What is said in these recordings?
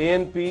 ANP,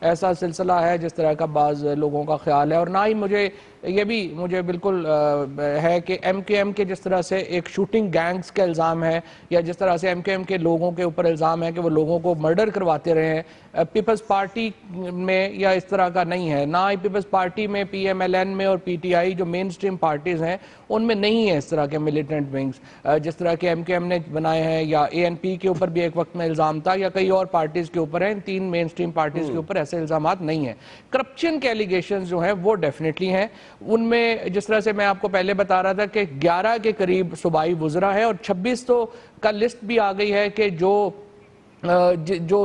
ایسا سلسلہ ہے جس طرح کا بعض لوگوں کا خیال ہے، اور نہ ہی مجھے بالکل ہے کہ ایم کیو ایم کے جس طرح سے ایک شوٹنگ گینگز کا الزام ہے، یا جس طرح سے ایم کیو ایم کے لوگوں کے اوپر الزام ہے کہ وہ لوگوں کو مرڈر کرواتے رہے ہیں، پیپلز پارٹی میں یا اس طرح کا نہیں ہے، نہ ہی پیپلز پارٹی میں، پی ایم ایل این میں اور پی ٹی آئی جو مین سٹریم پارٹیز ہیں ان میں نہیں ہے اس طرح کے ملیٹنٹ ونگز جس طرح کے ایم کیو ایم نے بنائے ہیں، یا اے این پی کے اوپر بھی ایک وقت میں الزام تھا، یا کئی اور پارٹیز کے اوپر ہیں، ان 3 مین سٹریم پارٹیز کے اوپر ایسے الزامات نہیں ہیں۔ کرپشن کے ایلیگیشنز جو ہیں وہ ڈیفینیٹلی ہیں، ان میں جس طرح سے میں آپ کو پہلے بتا رہا تھا کہ 11 کے قریب صوبائی وزراء ہے، اور 26 تو کا لسٹ بھی آ گئی ہے کہ جو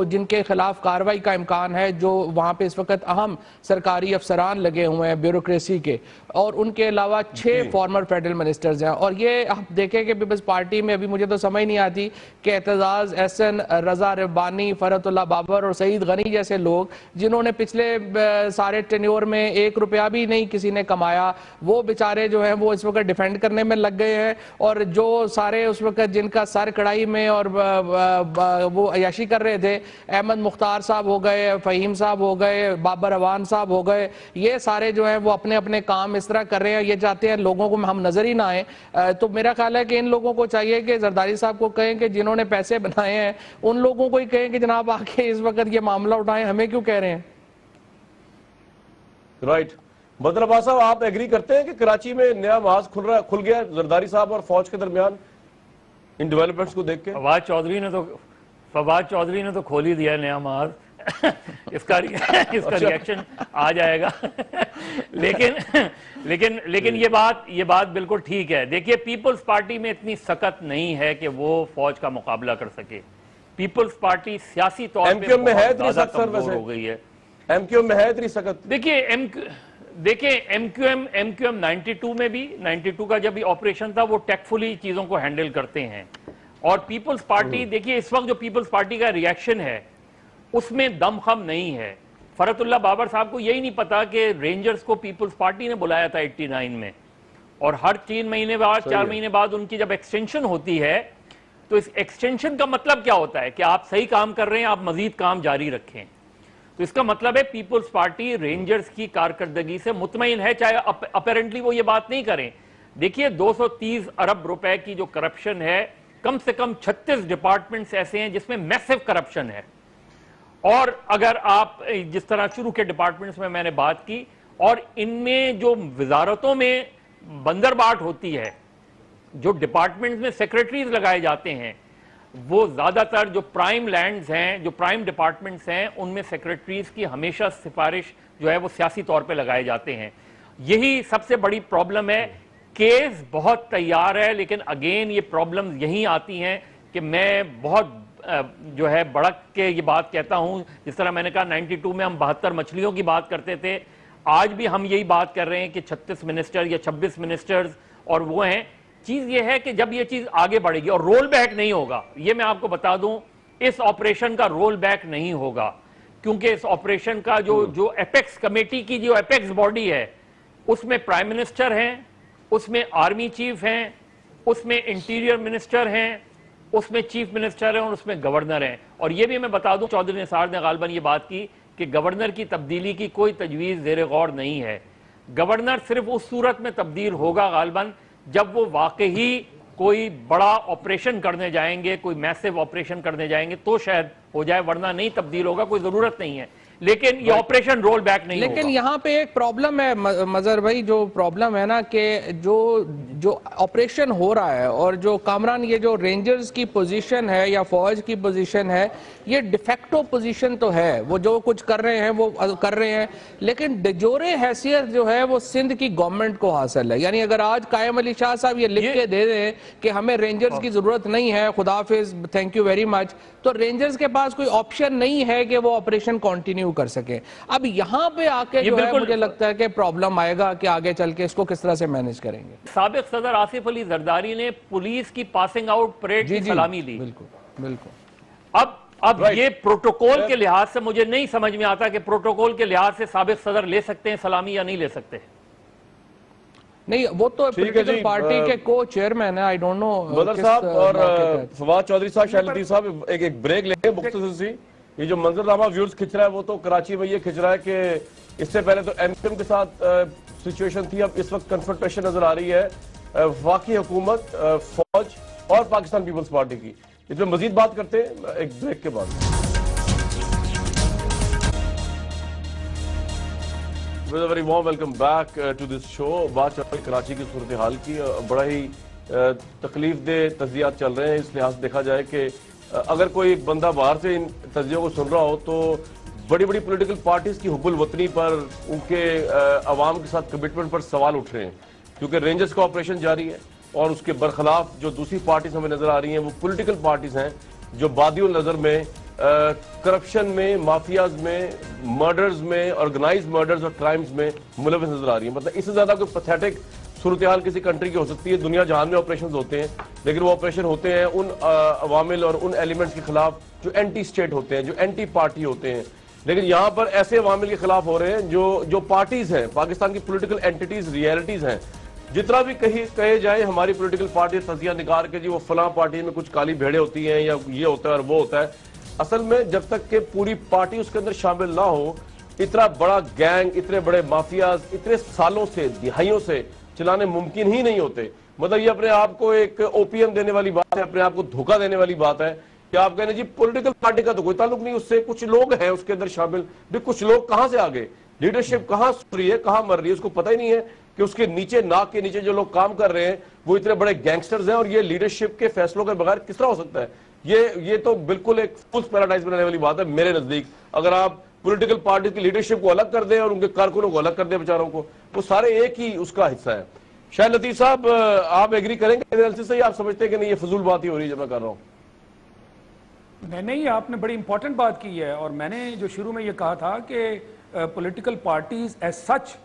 جن کے خلاف کارروائی کا امکان ہے، جو وہاں پہ اس وقت اہم سرکاری افسران لگے ہوئے ہیں بیوروکریسی کے، اور ان کے علاوہ 6 فارمر فیڈرل منسٹرز ہیں۔ اور یہ آپ دیکھیں کہ پیپلز پارٹی میں ابھی مجھے تو سمجھ نہیں آتی کہ اعتزاز احسن، رضا ربانی، فرحت اللہ بابر اور سعید غنی جیسے لوگ جنہوں نے پچھلے سارے ٹینیور میں 1 روپیہ بھی نہیں کسی نے کمایا، وہ بیچارے جو ہیں وہ اس وقت ڈیفینڈ کرنے میں لگ گئے ہیں، اور جو سارے اس وقت جن کا سر کڑائی میں اور وہ عیاشی کر رہے تھے، احمد مختار صاحب ہو گئے، فہیم صاحب ہو گئے، بابر اوان صاحب ہو گئے، یہ سارے جو ہیں وہ اپنے اپنے کام اس طرح کر رہے ہیں، یہ چاہتے ہیں لوگوں کو ہم نظر ہی نہ آئیں۔ تو میرا خیال ہے کہ ان لوگوں کو چاہیے کہ زرداری صاحب کو کہیں کہ جنہوں نے پیسے بنائے ہیں ان لوگوں کو ہی کہیں کہ جناب آ کے اس وقت یہ معاملہ اٹھائیں، ہمیں کیوں کہہ رہے ہیں؟ رائٹ، بدر عباس صاحب آپ ایگری کرتے ہیں کہ کراچی میں نیا محاذ کھل گیا زرداری صاحب اور فوج کے درمیان ان ڈیولپمنٹس کو دیکھ کے؟ فواد چودھری نے تو کھول ہی دیا نیا محاذ، اس کا ریاکشن آ جائے گا۔ لیکن یہ بات بالکل ٹھیک ہے۔ دیکھیے پیپلز پارٹی میں اتنی سخت نہیں ہے کہ وہ فوج کا مقابلہ کر سکے۔ پیپلز پارٹی سیاسی طور پہ بہت زیادہ کمزور ہو گئی ہے۔ ایم کیو ایم میں ہے اتنی سخت؟ دیکھیے ایم کیو ایم 92 میں بھی 92 کا جب آپریشن تھا وہ ٹیکفلی چیزوں کو ہینڈل کرتے ہیں، اور پیپلز پارٹی دیکھیے اس وقت جو پیپلز پارٹی کا ریاکشن ہے اس میں دم خم نہیں ہے۔ فرحت اللہ بابر صاحب کو یہی نہیں پتا کہ رینجرز کو پیپلز پارٹی نے بلایا تھا 89 میں، اور ہر 3 مہینے بعد 4 مہینے بعد ان کی جب ایکسٹینشن ہوتی ہے تو اس ایکسٹینشن کا مطلب کیا ہوتا ہے کہ آپ صحیح کام کر رہے ہیں، آپ مزید کام جاری رکھیں۔ تو اس کا مطلب ہے پیپلز پارٹی رینجرز کی کارکردگی سے مطمئن ہے، چاہے اپیرنٹلی وہ یہ بات نہیں کریں۔ دیکھیے 230 ارب روپے کی جو کرپشن ہے، کم سے کم 36 ڈپارٹمنٹس ایسے ہیں جس میں میسو کرپشن ہے، اور اگر آپ جس طرح شروع کے ڈپارٹمنٹس میں نے بات کی، اور ان میں جو وزارتوں میں بندرباٹ ہوتی ہے، جو ڈپارٹمنٹس میں سیکریٹریز لگائے جاتے ہیں، وہ زیادہ تر جو پرائم لینڈز ہیں، جو پرائم ڈپارٹمنٹس ہیں، ان میں سیکریٹریز کی ہمیشہ سفارش جو ہے وہ سیاسی طور پہ لگائے جاتے ہیں۔ یہی سب سے بڑی پرابلم ہے۔ کیس بہت تیار ہے، لیکن اگین یہ پرابلمز یہی آتی ہیں کہ میں بہت جو ہے بڑک کے یہ بات کہتا ہوں، جس طرح میں نے کہا 92 میں ہم 72 مچھلیوں کی بات کرتے تھے، آج بھی ہم یہی بات کر رہے ہیں کہ 36 منسٹر یا 26 منسٹرز اور وہ ہیں۔ چیز یہ ہے کہ جب یہ چیز آگے بڑھے گی اور رول بیک نہیں ہوگا، یہ میں آپ کو بتا دوں اس آپریشن کا رول بیک نہیں ہوگا، کیونکہ اس آپریشن کا جو ایپیکس کمیٹی کی جو ایپیکس باڈی ہے اس میں پرائم منسٹر ہیں، اس میں آرمی چیف ہیں، اس میں انٹیریئر منسٹر ہیں، اس میں چیف منسٹر ہیں، اور اس میں گورنر ہیں۔ اور یہ بھی میں بتا دوں چودھری نثار نے غالباً یہ بات کی کہ گورنر کی تبدیلی کی کوئی تجویز زیر غور نہیں ہے۔ گورنر صرف اس صورت میں تبدیل ہوگا غالباً جب وہ واقعی کوئی بڑا آپریشن کرنے جائیں گے، کوئی میسو آپریشن کرنے جائیں گے تو شاید ہو جائے، ورنہ نہیں تبدیل ہوگا، کوئی ضرورت نہیں ہے۔ لیکن یہ آپریشن رول بیک نہیں ہوگا۔ لیکن یہاں پہ ایک پرابلم ہے مظہر بھائی، جو پرابلم ہے نا کہ جو آپریشن ہو رہا ہے، اور جو کامران یہ جو رینجرز کی پوزیشن ہے یا فوج کی پوزیشن ہے، یہ ڈیفیکٹو پوزیشن تو ہے، وہ جو کچھ کر رہے ہیں وہ کر رہے ہیں، لیکن ڈیجورے حیثیت جو ہے وہ سندھ کی گورنمنٹ کو حاصل ہے۔ یعنی اگر آج قائم علی شاہ صاحب یہ لکھ کے دے دیں کہ ہمیں رینجرز کی ضرورت نہیں ہے، خدا حافظ، تھینک یو ویری مچ، تو رینجرز کے پاس کوئی آپشن نہیں ہے کہ وہ آپریشن کنٹینیو کر سکیں۔ اب یہاں پہ آ کے جو ہے مجھے لگتا ہے کہ پرابلم آئے گا کہ آگے چل کے اس کو کس طرح سے مینج کریں گے۔ سابق صدر آصف علی زرداری نے پولیس کی پاسنگ آؤٹ پریڈ کی سلامی لی۔ بالکل۔ اب یہ پروٹوکول کے لحاظ سے مجھے نہیں سمجھ میں آتا کہ پروٹوکول کے لحاظ سے سابق صدر لے سکتے ہیں سلامی یا نہیں لے سکتے۔ نہیں، وہ تو پولیٹیکل پارٹی کے کو چیئرمین ہے، آئی ڈونٹ نو۔ بدر صاحب اور فواد چودھری صاحب، شاہد لطیف صاحب، ایک بریک لیں گے مختصر سی، یہ جو منظرنامہ ویورز کھچ رہا ہے وہ تو کراچی میں یہ کھچ رہا ہے کہ اس سے پہلے تو MQM کے ساتھ سچویشن تھی، اب اس وقت کنفرنٹیشن نظر آ رہی ہے وفاقی حکومت، فوج اور پاکستان پیپلز پارٹی کی. اس میں مزید بات کرتے ہیں ایک بریک کے بعد. Very warm welcome back to this show. بات چل رہی ہے کراچی کی صورتحال کی. بڑا ہی تکلیف دہ تجزیات چل رہے ہیں. اس لحاظ سے دیکھا جائے کہ اگر کوئی ایک بندہ باہر سے ان تجزیوں کو سن رہا ہو تو بڑی بڑی پولیٹیکل پارٹیز کی حب الوطنی پر، ان کے عوام کے ساتھ کمٹمنٹ پر سوال اٹھ رہے ہیں، کیونکہ رینجرز کا آپریشن جاری ہے اور اس کے برخلاف جو دوسری پارٹیز ہمیں نظر آ رہی ہیں وہ پولیٹیکل پارٹیز ہیں جو بادی النظر میں کرپشن میں، مافیاز میں، مرڈرز میں، آرگنائز مرڈرز اور کرائمز میں ملوث نظر آ رہی ہیں. مطلب اس سے زیادہ کوئی پیتھیٹک صورتحال کسی کنٹری کی ہو سکتی ہے. دنیا جہان میں آپریشنز ہوتے ہیں، لیکن وہ آپریشن ہوتے ہیں ان عوامل اور ان ایلیمنٹس کے خلاف جو اینٹی اسٹیٹ ہوتے ہیں، جو اینٹی پارٹی ہوتے ہیں. لیکن یہاں پر ایسے عوامل کے خلاف ہو رہے ہیں جو پارٹیز ہیں، پاکستان کی پولیٹیکل اینٹیٹیز، ریئلٹیز ہیں. جتنا بھی کہے جائے ہماری پولیٹیکل پارٹی تجزیہ نگار کے جی وہ فلاں پارٹی میں کچھ کالی بھیڑیں ہوتی ہیں یا یہ ہوتا ہے اور وہ ہوتا ہے، اصل میں جب تک کہ پوری پارٹی اس کے اندر شامل نہ ہو، اتنا بڑا گینگ، اتنے بڑے مافیاز اتنے سالوں سے، دہائیوں سے چلانے ممکن ہی نہیں ہوتے. مطلب یہ اپنے آپ کو ایک اوپیم دینے والی بات ہے، اپنے آپ کو دھوکہ دینے والی بات ہے کہ آپ کہنے جی پولیٹیکل پارٹی کا تو کوئی تعلق نہیں، اس سے کچھ لوگ ہیں اس کے اندر شامل. بھی کچھ لوگ کہاں سے آگے، لیڈرشپ کہاں سن رہی ہے، کہاں مر رہی ہے، اس کو پتہ ہی نہیں ہے کہ اس کے نیچے، ناک کے نیچے جو لوگ کام کر رہے ہیں وہ اتنے بڑے گینگسٹرز ہیں، اور یہ لیڈرشپ کے فیصلوں کے بغیر کس طرح ہو سکتا ہے. یہ تو بالکل ایک فولس پیراڈائز بنانے والی بات ہے میرے نزدیک. اگر آپ پولیٹیکل پارٹی کی لیڈرشپ کو الگ کر دیں اور ان کے کارکنوں کو الگ کر دیں بیچاروں کو، وہ سارے ایک ہی اس کا حصہ ہے. شاید لطیف صاحب آپ ایگری کریں گے انالیسس سے، آپ سمجھتے ہیں کہ نہیں یہ فضول بات ہی ہو رہی ہے جو میں کر رہا ہوں؟ نہیں، آپ نے بڑی امپورٹنٹ بات کی ہے، اور میں نے جو شروع میں یہ کہا تھا کہ پولیٹیکل پارٹیز ایز سچ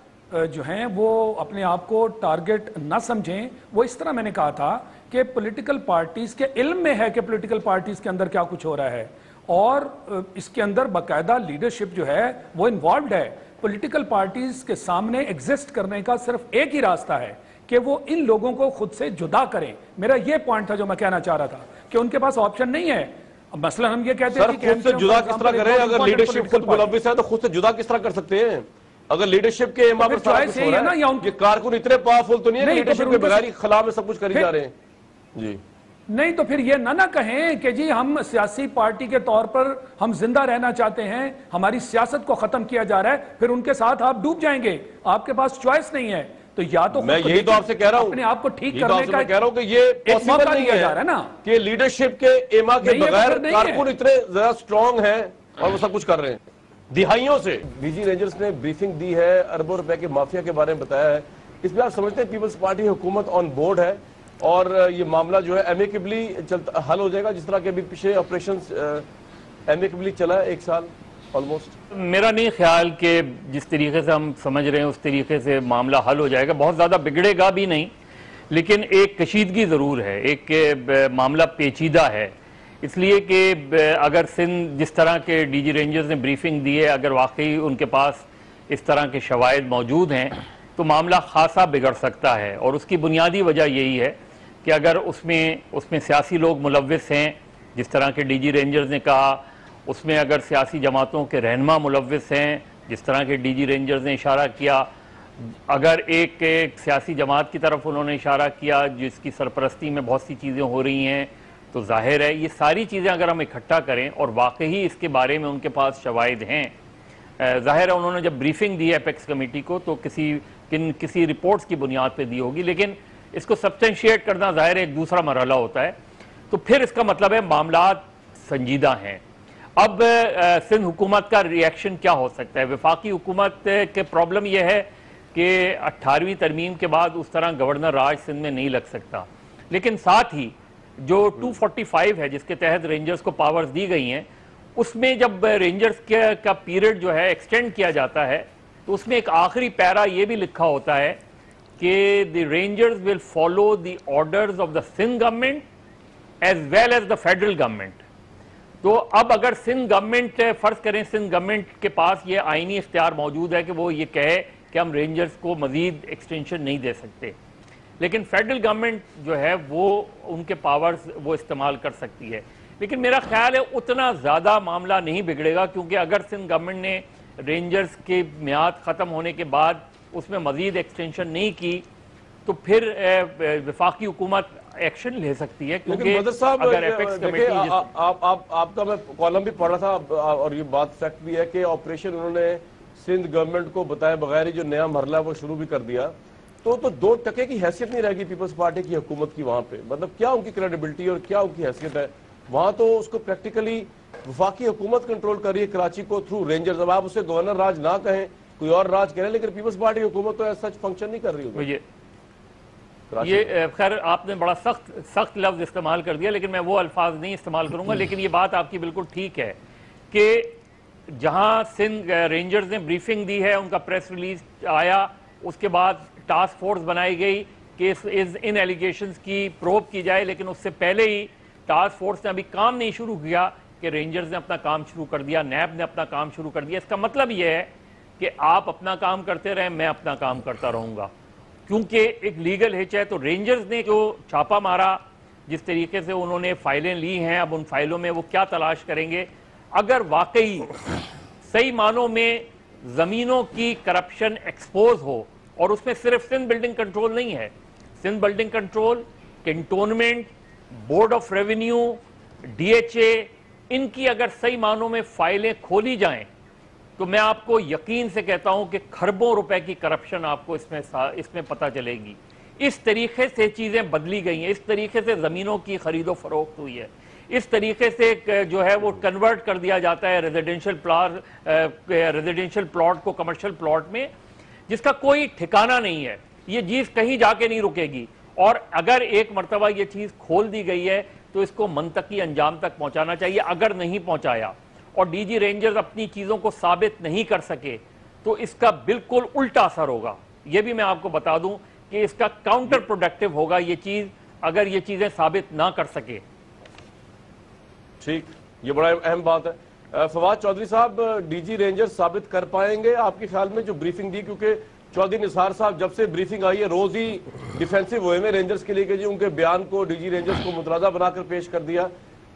جو ہیں وہ اپنے آپ کو ٹارگٹ نہ سمجھیں. وہ اس طرح میں نے کہا تھا کہ پولیٹیکل پارٹیز کے علم میں ہے کہ پولیٹیکل پارٹیز کے اندر کیا کچھ ہو رہا ہے، اور اس کے اندر باقاعدہ لیڈرشپ جو ہے وہ انوالوڈ ہے. پولیٹیکل پارٹیز کے سامنے ایگزسٹ کرنے کا صرف ایک ہی راستہ ہے کہ وہ ان لوگوں کو خود سے جدا کریں. میرا یہ پوائنٹ تھا جو میں کہنا چاہ رہا تھا کہ ان کے پاس آپشن نہیں ہے. مثلا ہم یہ کہتے ہیں کہ خود سے جدا کس طرح کریں؟ اگر لیڈرشپ خود ملوث ہے تو خود سے جدا کس طرح کر سکتے ہیں؟ اگر لیڈرشپ کے ایما پر سارا کچھ ہو رہا ہے، یہ کارکن اتنے پاورفل تو نہیں ہے کہ لیڈرشپ کے بغیر ہی خلا میں سب کچھ کری جا رہے ہیں. جی نہیں تو پھر یہ نہ کہیں کہ جی ہم سیاسی پارٹی کے طور پر ہم زندہ رہنا چاہتے ہیں، ہماری سیاست کو ختم کیا جا رہا ہے، پھر ان کے ساتھ آپ ڈوب جائیں گے. آپ کے پاس چوائس نہیں ہے. تو یا تو میں یہی تو آپ سے کہہ رہا ہوں، اپنے آپ کو ٹھیک کرنے کا کہہ رہا ہوں کہ یہ پاسبل نہیں ہے کہ لیڈرشپ کے ایما کے بغیر کارکن اتنے زیادہ سٹرونگ ہیں اور وہ سب کچھ کر رہے ہیں دہائیوں سے. ڈی جی رینجرز نے بریفنگ دی ہے، اربوں روپے کے مافیا کے بارے میں بتایا ہے. اس میں آپ سمجھتے ہیں پیپلز پارٹی حکومت آن بورڈ ہے اور یہ معاملہ جو ہے ایمیکیبلی حل ہو جائے گا، جس طرح کے ابھی پیچھے آپریشنز ایمیکیبلی چلا ہے 1 سال آلموسٹ؟ میرا نہیں خیال کہ جس طریقے سے ہم سمجھ رہے ہیں اس طریقے سے معاملہ حل ہو جائے گا. بہت زیادہ بگڑے گا بھی نہیں، لیکن ایک کشیدگی ضرور ہے. ایک معاملہ پیچیدہ ہے، اس لیے کہ اگر سندھ جس طرح کے ڈی جی رینجرز نے بریفنگ دی ہے، اگر واقعی ان کے پاس اس طرح کے شواہد موجود ہیں تو معاملہ خاصا بگڑ سکتا ہے. اور اس کی بنیادی وجہ یہی ہے کہ اگر اس میں سیاسی لوگ ملوث ہیں، جس طرح کے ڈی جی رینجرز نے کہا، اس میں اگر سیاسی جماعتوں کے رہنما ملوث ہیں، جس طرح کے ڈی جی رینجرز نے اشارہ کیا، اگر ایک سیاسی جماعت کی طرف انہوں نے اشارہ کیا جس کی سرپرستی میں بہت سی چیزیں ہو رہی ہیں، تو ظاہر ہے یہ ساری چیزیں اگر ہم اکٹھا کریں اور واقعی اس کے بارے میں ان کے پاس شواہد ہیں. ظاہر ہے انہوں نے جب بریفنگ دی ہے اپیکس کمیٹی کو تو کسی رپورٹس کی بنیاد پہ دی ہوگی، لیکن اس کو سبسٹینشیٹ کرنا ظاہر ہے ایک دوسرا مرحلہ ہوتا ہے. تو پھر اس کا مطلب ہے معاملات سنجیدہ ہیں. اب سندھ حکومت کا ریئیکشن کیا ہو سکتا ہے؟ وفاقی حکومت کے پرابلم یہ ہے کہ 18ویں ترمیم کے بعد اس طرح گورنر راج سندھ میں نہیں لگ سکتا، لیکن ساتھ ہی جو 245 ہے جس کے تحت رینجرز کو پاورز دی گئی ہیں، اس میں جب رینجرز کا پیریڈ جو ہے ایکسٹینڈ کیا جاتا ہے تو اس میں ایک آخری پیرا یہ بھی لکھا ہوتا ہے کہ the rangers will follow the orders of the Sindh government as well as the federal government. تو اب اگر سندھ گورنمنٹ فرض کریں سندھ گورنمنٹ کے پاس یہ آئینی اختیار موجود ہے کہ وہ یہ کہے کہ ہم رینجرز کو مزید ایکسٹینشن نہیں دے سکتے، لیکن فیڈرل گورنمنٹ جو ہے وہ ان کے پاورز وہ استعمال کر سکتی ہے. لیکن میرا خیال ہے اتنا زیادہ معاملہ نہیں بگڑے گا، کیونکہ اگر سندھ گورنمنٹ نے رینجرز کے میعاد ختم ہونے کے بعد اس میں مزید ایکسٹینشن نہیں کی تو پھر وفاقی حکومت ایکشن لے سکتی ہے، لیکن بدر صاحب اگر ایپیکس دیکھیں کمیٹی آپ کا میں کالم بھی پڑھ رہا تھا اور یہ بات فیکٹ بھی ہے کہ آپریشن انہوں نے سندھ گورنمنٹ کو بتائے بغیر ہی جو نیا مرحلہ ہے وہ شروع بھی کر دیا، تو 2% کی حیثیت نہیں رہے گی پیپلز پارٹی کی حکومت کی وہاں پہ، مطلب کیا ان کی کریڈیبلٹی اور کیا ان کی حیثیت ہے وہاں؟ تو اس کو پریکٹیکلی وفاقی حکومت کنٹرول کر رہی ہے کراچی کو تھرو رینجرز. اب آپ اسے گورنر راج نہ کہیں، کوئی اور راج کہیں، لیکن پیپلز پارٹی حکومت تو ایسا فنکشن نہیں کر رہی ہوگی. یہ خیر آپ نے بڑا سخت لفظ استعمال کر دیا، لیکن میں وہ الفاظ نہیں استعمال کروں گا، لیکن یہ بات آپ کی بالکل ٹھیک ہے کہ جہاں سندھ رینجرز نے بریفنگ دی ہے، ان کا پریس ریلیز آیا، اس کے بعد ٹاسک فورس بنائی گئی کہ ان ایلیگیشنز کی پروب کی جائے، لیکن اس سے پہلے ہی ٹاسک فورس نے ابھی کام نہیں شروع کیا کہ رینجرز نے اپنا کام شروع کر دیا، نیب نے اپنا کام شروع کر دیا. اس کا مطلب یہ ہے کہ آپ اپنا کام کرتے رہیں، میں اپنا کام کرتا رہوں گا، کیونکہ ایک لیگل ہچ ہے. تو رینجرز نے جو چھاپا مارا، جس طریقے سے انہوں نے فائلیں لی ہیں، اب ان فائلوں میں وہ کیا تلاش کریں گے. اگر واقعی صحیح معنوں میں زمینوں کی کرپشن ایکسپوز ہو، اور اس میں صرف سندھ بلڈنگ کنٹرول نہیں ہے، Sindh building control, cantonment, board of revenue, D H A, ان کی اگر صحیح معنوں میں فائلیں کھولی جائیں تو میں آپ کو یقین سے کہتا ہوں کہ کھربوں روپے کی کرپشن آپ کو اس میں پتہ چلے گی. اس طریقے سے چیزیں بدلی گئی ہیں، اس طریقے سے زمینوں کی خرید و فروخت ہوئی ہے، اس طریقے سے جو ہے وہ کنورٹ کر دیا جاتا ہے ریزیڈینشل پلاٹ کو کمرشل پلاٹ میں، جس کا کوئی ٹھکانہ نہیں ہے. یہ چیز کہیں جا کے نہیں رکے گی، اور اگر ایک مرتبہ یہ چیز کھول دی گئی ہے تو اس کو منطقی انجام تک پہنچانا چاہیے. اگر نہیں پہنچایا اور ڈی جی رینجرز اپنی چیزوں کو ثابت نہیں کر سکے تو اس کا بالکل الٹا اثر ہوگا. یہ بھی میں آپ کو بتا دوں کہ اس کا کاؤنٹر پروڈکٹیو ہوگا یہ چیز، اگر یہ چیزیں ثابت نہ کر سکے. ٹھیک، یہ بڑا اہم بات ہے. فواد چودھری صاحب، ڈی جی رینجر ثابت کر پائیں گے آپ کے خیال میں جو بریفنگ دی؟ کیونکہ چودھری نثار صاحب جب سے بریفنگ آئی ہے روز ہی ڈیفینسو ہوئے میں رینجرز کے لیے کہ جی ان کے بیان کو ڈی جی رینجرز کو متنازع بنا کر پیش کر دیا.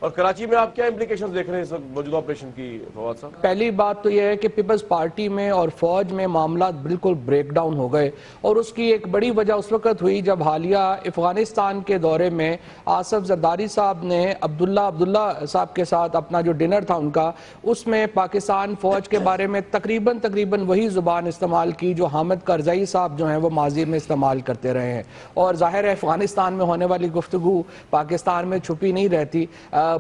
اور کراچی میں آپ کیا امپلیکیشنز دیکھ رہے ہیں اس موجودہ آپریشن کی فواد صاحب؟ پہلی بات تو یہ ہے کہ پیپلز پارٹی میں اور فوج میں معاملات بالکل بریک ڈاؤن ہو گئے، اور اس کی ایک بڑی وجہ اس وقت ہوئی جب حالیہ افغانستان کے دورے میں آصف زرداری صاحب نے عبداللہ صاحب کے ساتھ اپنا جو ڈنر تھا ان کا، اس میں پاکستان فوج کے بارے میں تقریباً وہی زبان استعمال کی جو حامد کرزئی صاحب جو ہیں وہ ماضی میں استعمال کرتے رہے ہیں. اور ظاہر ہے افغانستان میں ہونے والی گفتگو پاکستان میں چھپی نہیں رہتی.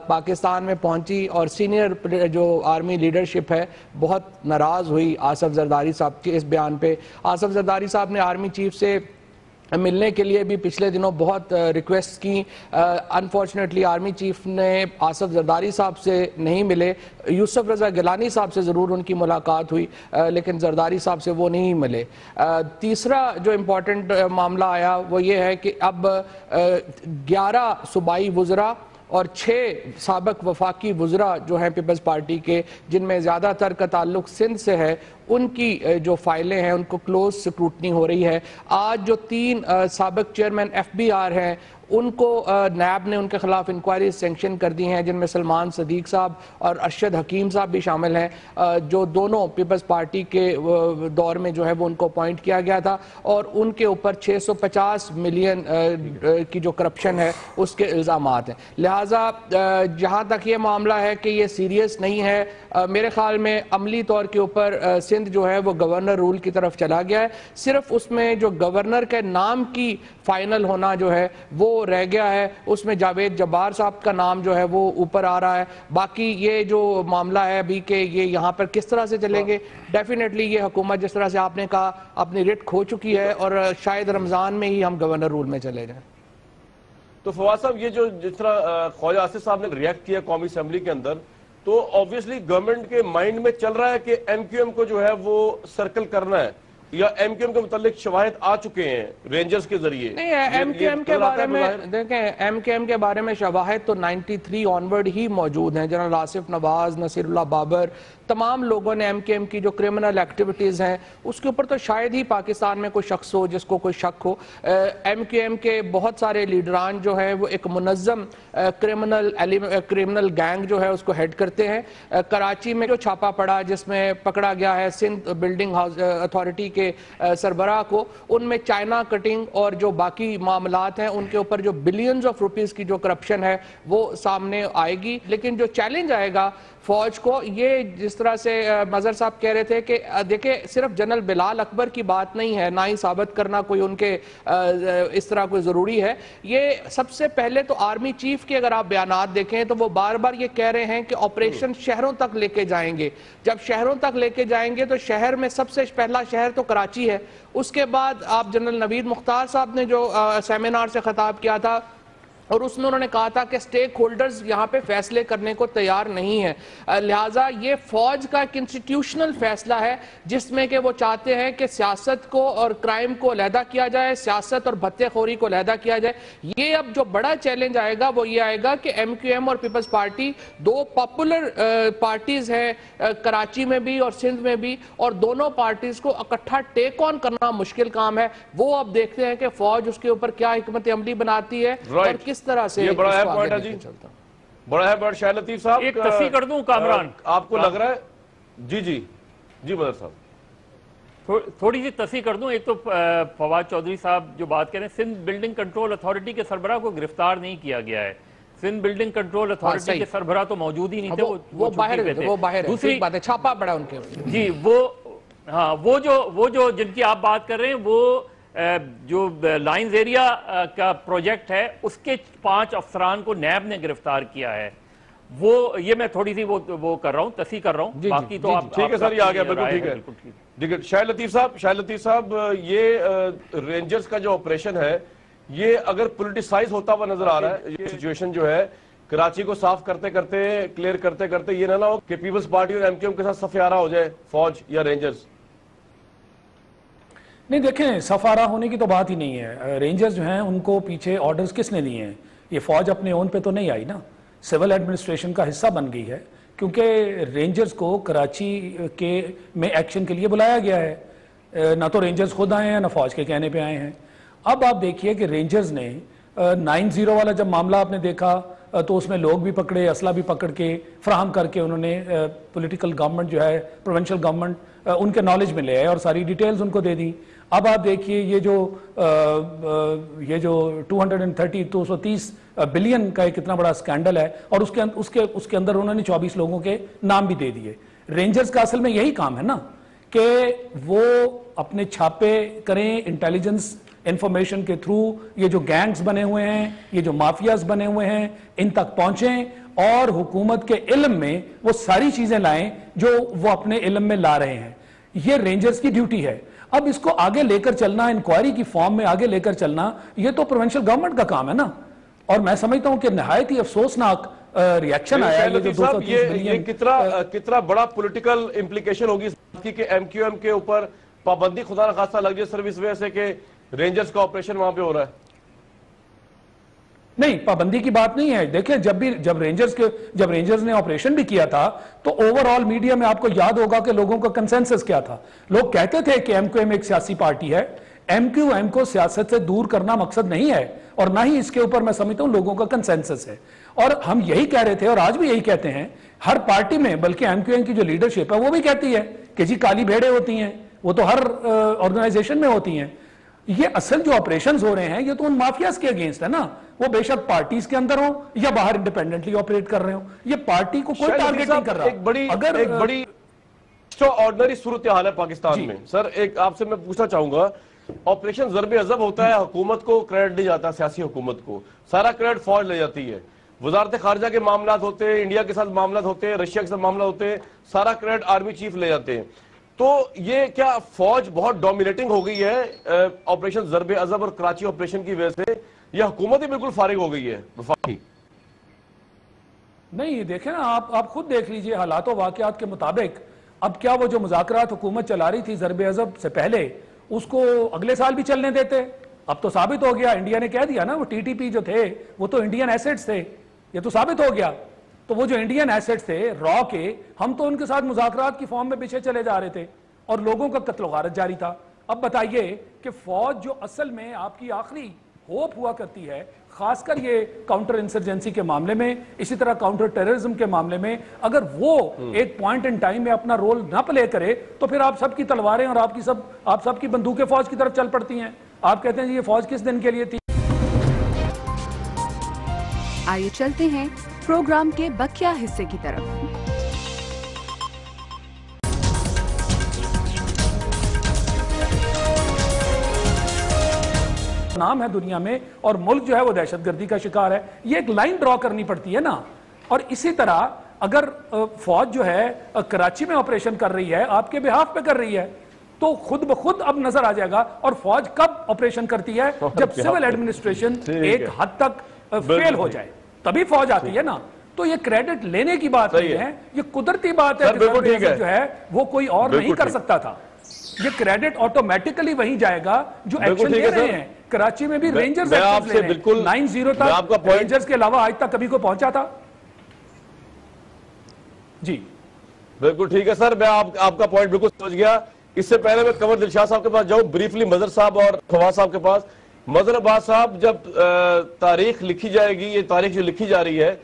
پاکستان میں پہنچی اور سینئر جو آرمی لیڈرشپ ہے بہت ناراض ہوئی آصف زرداری صاحب کے اس بیان پہ. آصف زرداری صاحب نے آرمی چیف سے ملنے کے لیے بھی پچھلے دنوں بہت ریکویسٹ کی. انفارچونیٹلی آرمی چیف نے آصف زرداری صاحب سے نہیں ملے. یوسف رضا گیلانی صاحب سے ضرور ان کی ملاقات ہوئی، لیکن زرداری صاحب سے وہ نہیں ملے. تیسرا جو امپورٹنٹ معاملہ آیا وہ یہ ہے کہ اب 11 صوبائی وزراء اور 6 سابق وفاقی وزراء جو ہیں پیپلز پارٹی کے، جن میں زیادہ تر کا تعلق سندھ سے ہے، ان کی جو فائلیں ہیں ان کو کلوز سکروٹنی ہو رہی ہے. آج جو 3 سابق چیئرمین ایف بی آر ہیں ان کو نیب نے ان کے خلاف انکوائری سینکشن کر دی ہیں، جن میں سلمان صدیق صاحب اور ارشد حکیم صاحب بھی شامل ہیں، جو دونوں پیپلز پارٹی کے دور میں جو ہے وہ ان کو اپوائنٹ کیا گیا تھا، اور ان کے اوپر 650 ملین کی جو کرپشن ہے اس کے الزامات ہیں. لہٰذا جہاں تک یہ معاملہ ہے کہ یہ سیریس نہیں ہے، میرے خیال میں عملی طور کے اوپر سندھ جو ہے وہ گورنر رول کی طرف چلا گیا ہے. صرف اس میں جو گورنر کے نام کی فائنل ہونا جو ہے وہ رہ گیا ہے، اس میں جاوید جبار صاحب کا نام جو ہے وہ اوپر آ رہا ہے. باقی یہ جو معاملہ ہے ابھی کہ یہ یہاں پر کس طرح سے چلیں گے، ڈیفینیٹلی یہ حکومت جس طرح سے آپ نے کہا اپنی رٹ کھو چکی ہے، اور شاید رمضان میں ہی ہم گورنر رول میں چلے جائیں. تو فواد صاحب یہ جو جس طرح خواجہ آصف صاحب نے ریئیکٹ کیا قومی اسمبلی کے اندر، تو آبویسلی گورنمنٹ کے مائنڈ میں چل رہا ہے کہ ایم کیو ایم کو جو ہے وہ سرکل کرنا ہے. یا ایم کیو ایم کے متعلق شواہد آ چکے ہیں رینجرز کے ذریعے؟ نہیں ایم کیو ایم کے بارے میں دیکھیں، ایم کیو ایم کے بارے میں شواہد تو 93 آنورڈ ہی موجود ہیں. جنرل آصف نواز، نصیر اللہ بابر، تمام لوگوں نے ایم کیو ایم کی جو کرمنل ایکٹیویٹیز ہیں اس کے اوپر تو شاید ہی پاکستان میں کوئی شخص ہو جس کو کوئی شک ہو. ایم کیو ایم کے بہت سارے لیڈران جو ہیں وہ ایک منظم کرمنل گینگ جو ہے اس کو ہیڈ کرتے ہیں. کراچی میں جو چھاپا پڑا جس میں پکڑا گیا ہے سندھ بلڈنگ اتھارٹی کے سربراہ کو، ان میں چائنا کٹنگ اور جو باقی معاملات ہیں ان کے اوپر جو بلینز آف روپیز کی جو کرپشن ہے وہ سامنے آئے گی. لیکن جو چیلنج آئے گا فوج کو، یہ جس طرح سے مظہر صاحب کہہ رہے تھے کہ دیکھیں صرف جنرل بلال اکبر کی بات نہیں ہے، نہ ہی ثابت کرنا کوئی ان کے اس طرح کوئی ضروری ہے. یہ سب سے پہلے تو آرمی چیف کے اگر آپ بیانات دیکھیں تو وہ بار بار یہ کہہ رہے ہیں کہ آپریشن شہروں تک لے کے جائیں گے. جب شہروں تک لے کے جائیں گے تو شہر میں سب سے پہلا شہر تو کراچی ہے. اس کے بعد آپ جنرل نوید مختار صاحب نے جو سیمینار سے خطاب کیا تھا اور اس میں انہوں نے کہا تھا کہ سٹیک ہولڈرز یہاں پہ فیصلے کرنے کو تیار نہیں ہیں. لہٰذا یہ فوج کا ایک انسٹیٹیوشنل فیصلہ ہے جس میں کہ وہ چاہتے ہیں کہ سیاست کو اور کرائم کو علیحدہ کیا جائے، سیاست اور بھتے خوری کو علیحدہ کیا جائے. یہ اب جو بڑا چیلنج آئے گا وہ یہ آئے گا کہ ایم کیو ایم اور پیپلز پارٹی دو پاپولر پارٹیز ہیں کراچی میں بھی اور سندھ میں بھی، اور دونوں پارٹیز کو اکٹھا ٹیک آن کرنا مشکل کام ہے. وہ اب دیکھتے ہیں کہ فوج اس کے اوپر کیا حکمت عملی بناتی ہے اور کس طرح سے. یہ بڑا ہے پوائنٹ ہے جی، بڑا ہے پوائنٹ. شاہد لطیف صاحب ایک تصحیح کر دوں کامران، آپ کو لگ رہا ہے جی مظہر صاحب تھوڑی سی تصحیح کر دوں. ایک تو فواد چودھری صاحب جو بات کہہ رہے ہیں، سندھ بلڈنگ کنٹرول اتھارٹی کے سربراہ کو گرفتار نہیں کیا گیا ہے. سندھ بلڈنگ کنٹرول اتھارٹی کے سربراہ تو موجود ہی نہیں تھے، وہ باہر ہے. دوسری بات ہے چھاپا پڑا ان کے جی. وہ جو جن کی آپ بات کر رہے ہیں وہ جو لائنز ایریا کا پروجیکٹ ہے اس کے 5 افسران کو نیب نے گرفتار کیا ہے. وہ یہ میں تھوڑی سی وہ کر رہا ہوں، تصحیح کر رہا ہوں. باقی تو آپ ٹھیک ہے سر، یہ آ گیا بالکل ٹھیک ہے. شاہد لطیف صاحب یہ رینجرز کا جو آپریشن ہے یہ اگر پولیٹیسائز ہوتا ہوا نظر آ رہا ہے. یہ سچویشن جو ہے کراچی کو صاف کرتے کرتے کلیئر کرتے کرتے یہ نہ ہو کہ پیپلز پارٹی اور ایم کیو ایم کے ساتھ صف آرا ہو جائے فوج یا رینجرز. نہیں دیکھیں، سفارہ ہونے کی تو بات ہی نہیں ہے. رینجرز جو ہیں ان کو پیچھے آرڈرز کس نے دیے ہیں؟ یہ فوج اپنے اون پہ تو نہیں آئی نا، سول ایڈمنسٹریشن کا حصہ بن گئی ہے کیونکہ رینجرز کو کراچی میں ایکشن کے لیے بلایا گیا ہے. نہ تو رینجرز خود آئے ہیں نہ فوج کے کہنے پہ آئے ہیں. اب آپ دیکھیے کہ رینجرز نے 9-0 والا جب معاملہ آپ نے دیکھا تو اس میں لوگ بھی پکڑے، اسلحہ بھی پکڑ کے فراہم کر کے انہوں نے پولیٹیکل گورنمنٹ جو ہے پروونشل گورنمنٹ ان کے نالج میں لے آئے اور ساری ڈیٹیلز ان کو دے دی. اب آپ دیکھیے یہ جو 230 بلین کا ایک اتنا بڑا سکینڈل ہے اور اس کے اندر انہوں نے 24 لوگوں کے نام بھی دے دیے. رینجرز کا اصل میں یہی کام ہے نا کہ وہ اپنے چھاپے کریں انٹیلیجنس انفارمیشن کے تھرو. یہ جو گینگز بنے ہوئے ہیں، یہ جو مافیاز بنے ہوئے ہیں، ان تک پہنچیں اور حکومت کے علم میں وہ ساری چیزیں لائیں جو وہ اپنے علم میں لا رہے ہیں. یہ رینجرز کی ڈیوٹی ہے. اب اس کو آگے لے کر چلنا، انکوائری کی فارم میں آگے لے کر چلنا، یہ تو پروونشل گورنمنٹ کا کام ہے نا. اور میں سمجھتا ہوں کہ نہایت ہی افسوسناک ریاکشن آیا ہے. یہ کتنا بڑا پولیٹیکل امپلیکیشن ہوگی اس بات کی کہ ایم کیو ایم کے اوپر پابندی خدا نخواستہ لگ جائے صرف اس وجہ سے کہ رینجرز کا آپریشن وہاں پہ ہو رہا ہے. نہیں، پابندی کی بات نہیں ہے. دیکھیں جب رینجرز نے آپریشن بھی کیا تھا تو اوور آل میڈیا میں آپ کو یاد ہوگا کہ لوگوں کا کنسنسس کیا تھا. لوگ کہتے تھے کہ ایم کیو ایم ایک سیاسی پارٹی ہے. ایم کیو ایم کو سیاست سے دور کرنا مقصد نہیں ہے اور نہ ہی اس کے اوپر میں سمجھتا ہوں لوگوں کا کنسنسس ہے. اور ہم یہی کہہ رہے تھے اور آج بھی یہی کہتے ہیں ہر پارٹی میں، بلکہ ایم کیو ایم کی جو لیڈرشپ ہے وہ بھی کہتی ہے کہ جی کالی بھیڑیں ہوتی ہیں، وہ تو ہر آرگنائزیشن میں ہوتی ہیں. یہ اصل جو آپریشنز ہو رہے ہیں یہ تو ان مافیاز کے اگینسٹ ہے نا. وہ بے شک پارٹیز کے اندر ہوں یا باہر انڈیپینڈنٹلی آپریٹ کر رہے ہوں، یہ پارٹی کو کوئی ٹارگیٹ نہیں کر رہا. ایک بڑی آرڈنری صورتحال ہے پاکستان میں. سر ایک آپ سے میں پوچھنا چاہوں گا، آپریشن ضرب عضب ہوتا ہے، حکومت کو کریڈٹ نہیں جاتا، سیاسی حکومت کو سارا کریڈٹ فوج لے جاتی ہے. وزارت خارجہ کے معاملات ہوتے ہیں، انڈیا کے ساتھ معاملات ہوتے ہیں، رشیا کے ساتھ معاملات ہوتے ہیں، سارا کریڈٹ آرمی چیف لے جاتے ہیں. تو یہ کیا فوج بہت ڈومینیٹنگ ہو گئی ہے آپریشن ضرب عضب اور کراچی آپریشن کی وجہ سے، یا حکومت ہی بالکل فارغ ہو گئی ہے وفاقی؟ نہیں، دیکھیں نا آپ خود دیکھ لیجئے حالات و واقعات کے مطابق اب کیا وہ جو مذاکرات حکومت چلا رہی تھی ضرب عضب سے پہلے اس کو اگلے سال بھی چلنے دیتے؟ اب تو ثابت ہو گیا, انڈیا نے کہہ دیا نا وہ ٹی ٹی پی جو تھے وہ تو انڈین ایسٹس تھے, یہ تو ثابت ہو گیا. تو وہ جو انڈین ایسٹس تھے را کے, ہم تو ان کے ساتھ مذاکرات کی فارم میں پیچھے چلے جا رہے تھے اور لوگوں کا قتل و غارت جاری تھا. اب بتائیے کہ فوج جو اصل میں آپ کی آخری ہوپ ہوا کرتی ہے, خاص کر یہ کاؤنٹر انسرجنسی کے معاملے میں, اسی طرح کاؤنٹر ٹیررزم کے معاملے میں, اگر وہ ایک پوائنٹ ان ٹائم میں اپنا رول نہ پلے کرے تو پھر آپ سب کی تلواریں اور آپ سب کی بندوقیں فوج کی طرف چل پڑتی ہیں. آپ کہتے ہیں یہ فوج کس دن کے لیے تھی؟ آئیے چلتے ہیں پروگرام کے بقیہ حصے کی طرف. نام ہے دنیا میں اور ملک جو ہے وہ دہشت گردی کا شکار ہے. یہ ایک لائن ڈرا کرنی پڑتی ہے نا. اور اسی طرح اگر فوج جو ہے کراچی میں آپریشن کر رہی ہے, آپ کے بہاف پہ کر رہی ہے, تو خود بخود اب نظر آ جائے گا. اور فوج کب آپریشن کرتی ہے؟ جب سول ایڈمنسٹریشن ایک حد تک فیل ہو جائے تبھی فوج آتی ہے نا. تو یہ کریڈٹ لینے کی بات نہیں ہے, یہ قدرتی بات ہے کہ جو ہے وہ کوئی اور نہیں کر سکتا تھا. یہ کریڈٹ آٹومیٹکلی وہیں جائے گا جو ایکشن لے رہے ہیں. کراچی میں بھی رینجرز ایکشن لے رہے ہیں. 9-0 تک رینجرز کے علاوہ آج تک کبھی کوئی پہنچا تھا؟ جی بالکل ٹھیک ہے سر, میں آپ کا پوائنٹ بالکل سمجھ گیا. اس سے پہلے میں قمر دلشاد صاحب کے پاس جاؤں, بریفلی مظہر صاحب اور فواز صاحب کے پاس. مظہر عباس صاحب, جب تاریخ لکھی جائے گی, یہ تاریخ جو لکھی جا رہی ہے,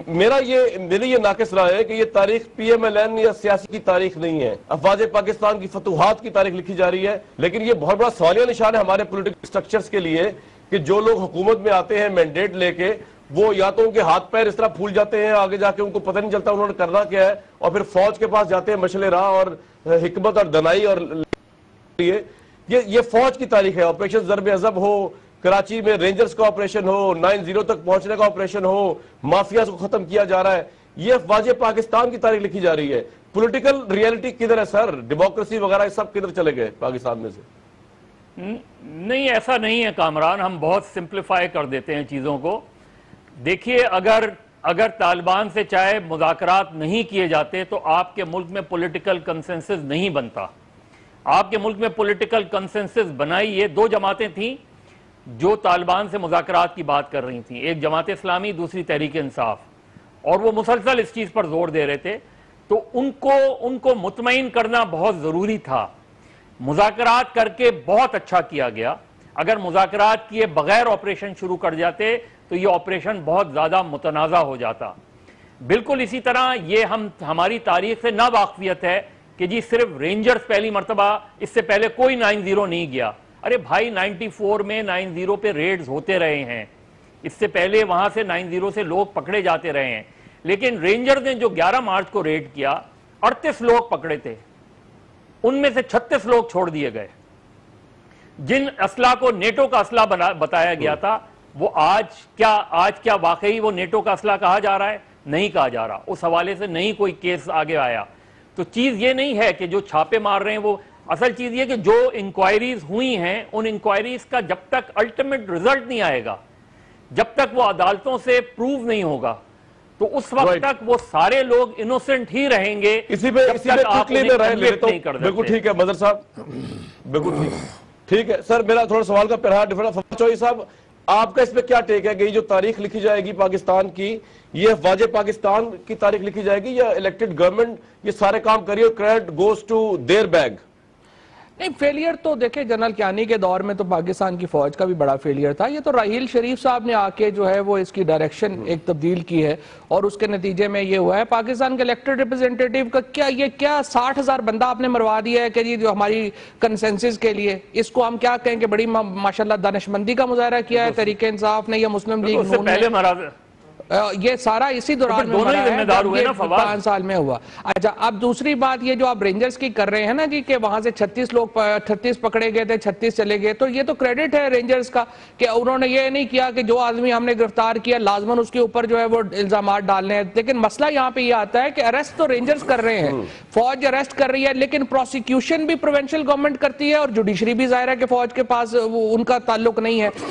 میری یہ ناقص رائے ہے کہ یہ تاریخ پی ایم ایل این یا سیاسی کی تاریخ نہیں ہے, افواج پاکستان کی فتوحات کی تاریخ لکھی جا رہی ہے. لیکن یہ بہت بڑا سوالیہ نشان ہے ہمارے پولیٹیکل سٹرکچرز کے لیے کہ جو لوگ حکومت میں آتے ہیں مینڈیٹ لے کے, وہ یا تو ان کے ہاتھ پیر اس طرح پھول جاتے ہیں, آگے جا کے ان کو پتہ نہیں چلتا انہوں نے کرنا کیا ہے, اور پھر فوج کے پاس جاتے ہیں مشعل راہ اور حکمت اور دنائی. اور یہ فوج کی تاریخ ہے. آپریشن ضرب عضب ہو, کراچی میں رینجرز کا آپریشن ہو, 9-0 تک پہنچنے کا آپریشن ہو, مافیاز کو ختم کیا جا رہا ہے, یہ افواج پاکستان کی تاریخ لکھی جا رہی ہے. پولیٹیکل ریئلٹی کدھر ہے سر؟ ڈیموکریسی وغیرہ سب کدھر چلے گئے پاکستان میں سے؟ نہیں, ایسا نہیں ہے کامران, ہم بہت سمپلیفائی کر دیتے ہیں چیزوں کو. دیکھیے, اگر طالبان سے چاہے مذاکرات نہیں کیے جاتے تو آپ کے ملک میں پولیٹیکل کنسنسس نہیں بنتا. آپ کے ملک میں پولیٹیکل کنسنسس بنائی یہ دو جماعتیں تھیں جو طالبان سے مذاکرات کی بات کر رہی تھیں, ایک جماعت اسلامی, دوسری تحریک انصاف, اور وہ مسلسل اس چیز پر زور دے رہے تھے. تو ان کو مطمئن کرنا بہت ضروری تھا. مذاکرات کر کے بہت اچھا کیا گیا. اگر مذاکرات کیے بغیر آپریشن شروع کر جاتے تو یہ آپریشن بہت زیادہ متنازع ہو جاتا. بالکل اسی طرح یہ ہماری تاریخ سے ناواقفیت ہے کہ جی صرف رینجرز پہلی مرتبہ, اس سے پہلے کوئی 9-0 نہیں گیا. ارے بھائی 94 میں 9-0 پہ ریڈز ہوتے رہے ہیں, اس سے پہلے وہاں سے 9-0 سے لوگ پکڑے جاتے رہے ہیں. لیکن رینجرز نے جو 11 مارچ کو ریڈ کیا, 38 لوگ پکڑے تھے, ان میں سے 36 لوگ چھوڑ دیے گئے. جن اسلحہ کو نیٹو کا اسلحہ بتایا گیا تھا, وہ آج کیا واقعی وہ نیٹو کا اسلحہ کہا جا رہا ہے؟ نہیں کہا جا رہا. اس حوالے سے نہیں کوئی کیس آگے آیا. تو چیز یہ نہیں ہے کہ جو چھاپے مار رہے ہیں وہ, اصل چیز یہ کہ جو انکوائریز ہوئی ہیں ان انکوائریز کا جب تک الٹیمیٹ رزلٹ نہیں آئے گا, جب تک وہ عدالتوں سے پروو نہیں ہوگا, تو اس وقت تک وہ سارے لوگ انوسنٹ ہی رہیں گے. اسی پہ ٹکلی میں رہے لیتا ہوں. بالکل ٹھیک ہے مظہر صاحب, بالکل ٹھیک ہے سر. میرا تھوڑا سوال کا پہلا ڈیفرنٹ. فواز چوہدری صاحب, آپ کا اس پہ کیا ٹیک ہے کہ یہ جو تاریخ لکھی جائے گی پاکستان کی, یہ افواج پاکستان کی تاریخ لکھی جائے گی یا الیکٹڈ گورنمنٹ یہ سارے کام کری اور credit goes to their bag? نہیں, فیلئر تو دیکھیں جنرل کیانی کے دور میں تو پاکستان کی فوج کا بھی بڑا فیلئر تھا. یہ تو راحیل شریف صاحب نے آ کے جو ہے وہ اس کی ڈائریکشن ایک تبدیل کی ہے اور اس کے نتیجے میں یہ ہوا ہے. پاکستان کے الیکٹڈ ریپرزینٹیٹیو کا کیا 60,000 بندہ آپ نے مروا دیا ہے کہ جی جو ہماری کنسنسس کے لیے, اس کو ہم کیا کہیں کہ بڑی ماشاءاللہ دانشمندی کا مظاہرہ کیا ہے تحریک انصاف نے یا مسلم لیگ نون نے. یہ سارا اسی دوران میں مرا ہے, 5 سال میں ہوا. اچھا, اب دوسری بات یہ جو آپ رینجرز کی کر رہے ہیں نا جی کہ وہاں سے 36 پکڑے گئے تھے, 36 چلے گئے, تو یہ تو کریڈٹ ہے رینجرز کا کہ انہوں نے یہ نہیں کیا کہ جو آدمی ہم نے گرفتار کیا لازماً اس کے اوپر جو ہے وہ الزامات ڈالنے ہیں. لیکن مسئلہ یہاں پہ یہ آتا ہے کہ اریسٹ تو رینجرز کر رہے ہیں, فوج اریسٹ کر رہی ہے, لیکن پروسیکیوشن بھی پروونشل گورنمنٹ کرتی ہے اور جوڈیشری بھی ظاہر ہے کہ فوج کے پاس ان کا تعلق نہیں ہے.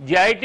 JIT